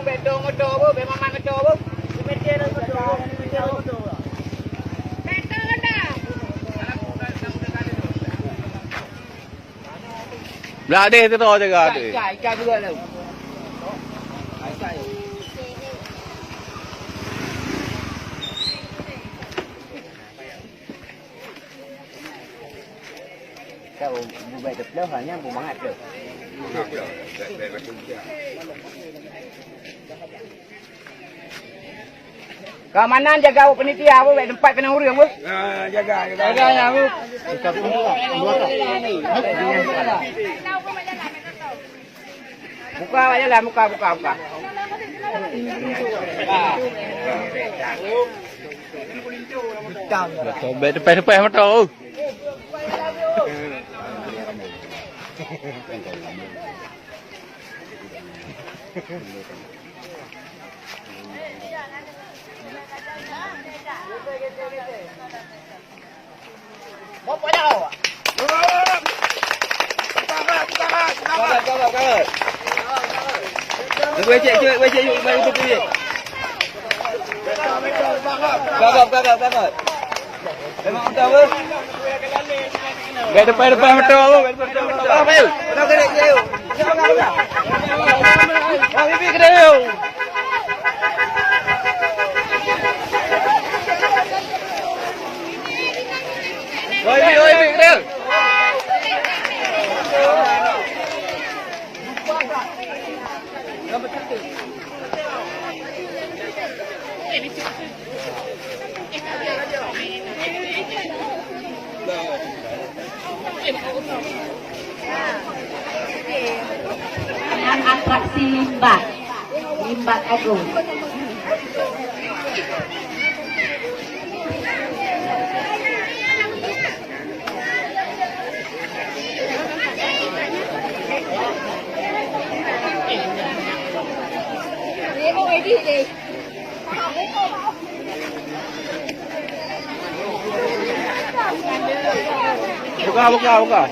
Betul motor bu, memang motor bu. Meter motor. Betul dah. Belah deh tu jaga tu. Ikan juga tu. Ikan. Kau buat depan hanya bumangat tu. Kau mana jaga penitia apa baik tempat kena urang bu? Jaga. Jaga bu. Buka aja lah, buka. Betul, depan motor. Mau pada kau? Coba. Cuba cek yuk bagi tu pergi. Kakak. Memang betul apa? Depan motor apa? Apa yuk? Betul kena je yuk. Oh, bibi kena yuk. Oi, kena. Dengan atraksi limbat agung. Buka.